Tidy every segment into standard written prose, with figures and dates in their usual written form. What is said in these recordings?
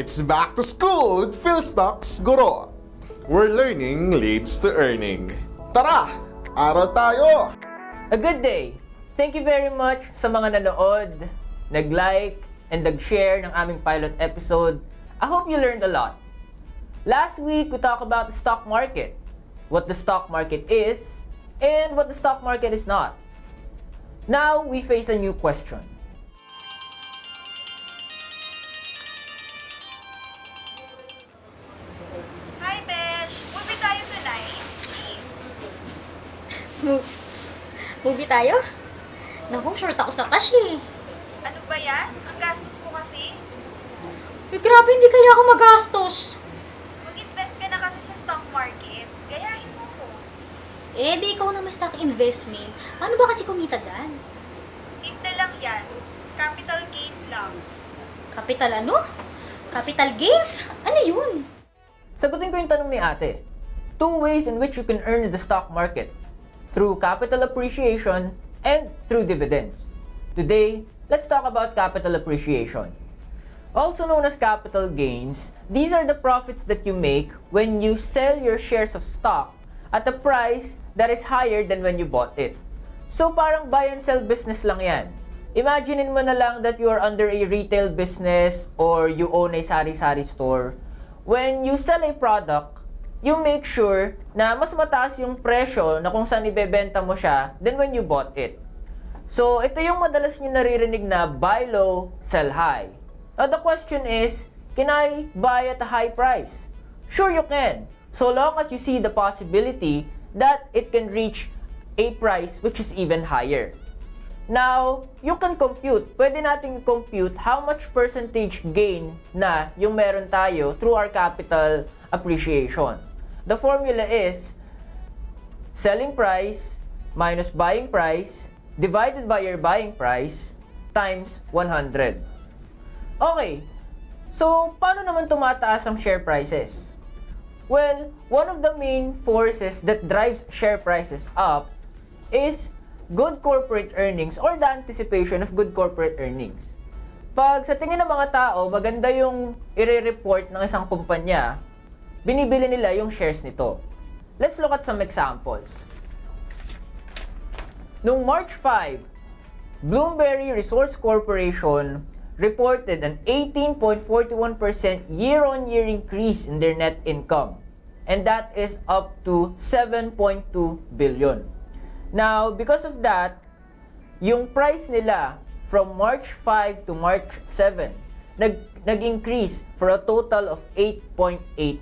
It's back to school with PhilStocks Guro, where learning leads to earning. Tara! Aral tayo! A good day! Thank you very much sa mga nanood, nag-like, and nag-share ng aming pilot episode. I hope you learned a lot. Last week, we talked about the stock market, what the stock market is, and what the stock market is not. Now, we face a new question. Hi, Besh! Movie tayo tonight, G. Movie tayo? Naku, short ako sa cash eh. Ano ba yan? Ang gastos mo kasi? Grabe, hindi kaya ako magastos. Mag-invest ka na kasi sa stock market. Gayahin mo ko. Di ikaw na may stock investment. Paano ba kasi kumita dyan? Simple lang yan. Capital gains lang. Capital ano? Capital gains? Ano yun? Sagutin ko yung tanong ni ate. 2 ways in which you can earn in the stock market. Through capital appreciation and through dividends. Today, let's talk about capital appreciation. Also known as capital gains, these are the profits that you make when you sell your shares of stock at a price that is higher than when you bought it. So parang buy and sell business lang yan. Imaginein mo na lang that you are under a retail business or you own a sari-sari store. When you sell a product, you make sure na mas mataas yung presyo na kung saan ibebenta mo siya than when you bought it. So, ito yung madalas nyo naririnig na buy low, sell high. Now, the question is, can I buy at a high price? Sure you can, so long as you see the possibility that it can reach a price which is even higher. Now, you can compute, pwede natin compute how much percentage gain na yung meron tayo through our capital appreciation. The formula is selling price minus buying price divided by your buying price times 100. Okay, so paano naman tumataas ang share prices? Well, one of the main forces that drives share prices up is good corporate earnings or the anticipation of good corporate earnings. Pag sa tingin ng mga tao, maganda yung i-report ng isang kumpanya, binibili nila yung shares nito. Let's look at some examples. Noong March 5, Bloomberry Resource Corporation reported an 18.41% year-on-year increase in their net income. And that is up to 7.2 billion. Now, because of that, yung price nila from March 5 to March 7 nag-increase for a total of 8.8%.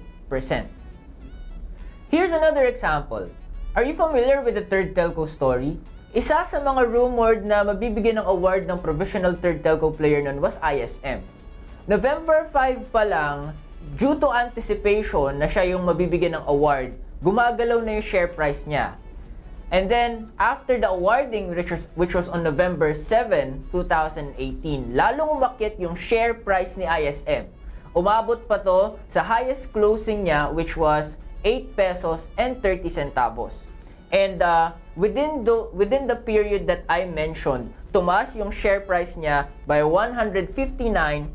Here's another example. Are you familiar with the third telco story? Isa sa mga rumored na mabibigyan ng award ng professional third telco player nun was ISM. November 5 pa lang, due to anticipation na siya yung mabibigyan ng award, gumagalaw na yung share price niya. And then, after the awarding, which was on November 7, 2018, lalong umakyat yung share price ni ISM. Umabot pa to sa highest closing niya, which was 8 pesos and 30 centavos. And within the period that I mentioned, tumaas yung share price niya by 159.38%.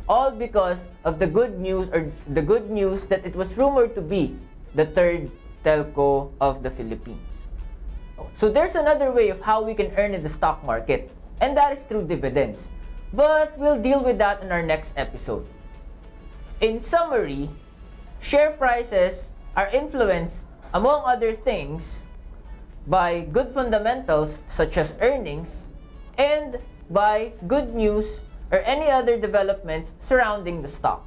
All because of the good news that it was rumored to be the third telco of the Philippines. So there's another way of how we can earn in the stock market, and that is through dividends. But we'll deal with that in our next episode. In summary, share prices are influenced, among other things, by good fundamentals such as earnings and by good news or any other developments surrounding the stock.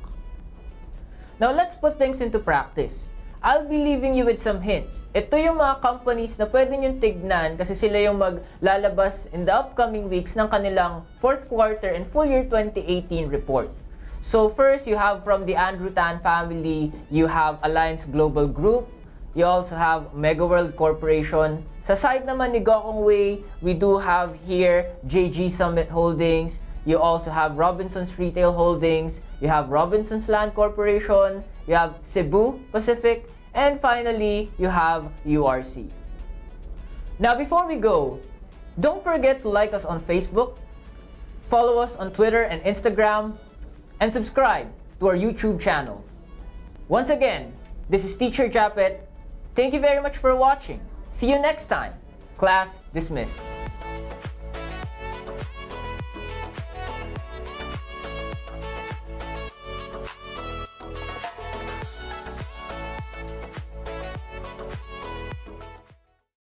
Now let's put things into practice. I'll be leaving you with some hints. Ito yung mga companies na pwede nyo tignan kasi sila yung maglalabas in the upcoming weeks ng kanilang fourth quarter and full year 2018 report. So first, you have from the Andrew Tan family, you have Alliance Global Group, you also have Mega World Corporation. Sa side naman ni Gokong Wei, we do have here JG Summit Holdings, you also have Robinsons Retail Holdings, you have Robinsons Land Corporation, you have Cebu Pacific, and finally, you have URC. Now, before we go, don't forget to like us on Facebook, follow us on Twitter and Instagram, and subscribe to our YouTube channel. Once again, this is Teacher Japet. Thank you very much for watching. See you next time. Class dismissed.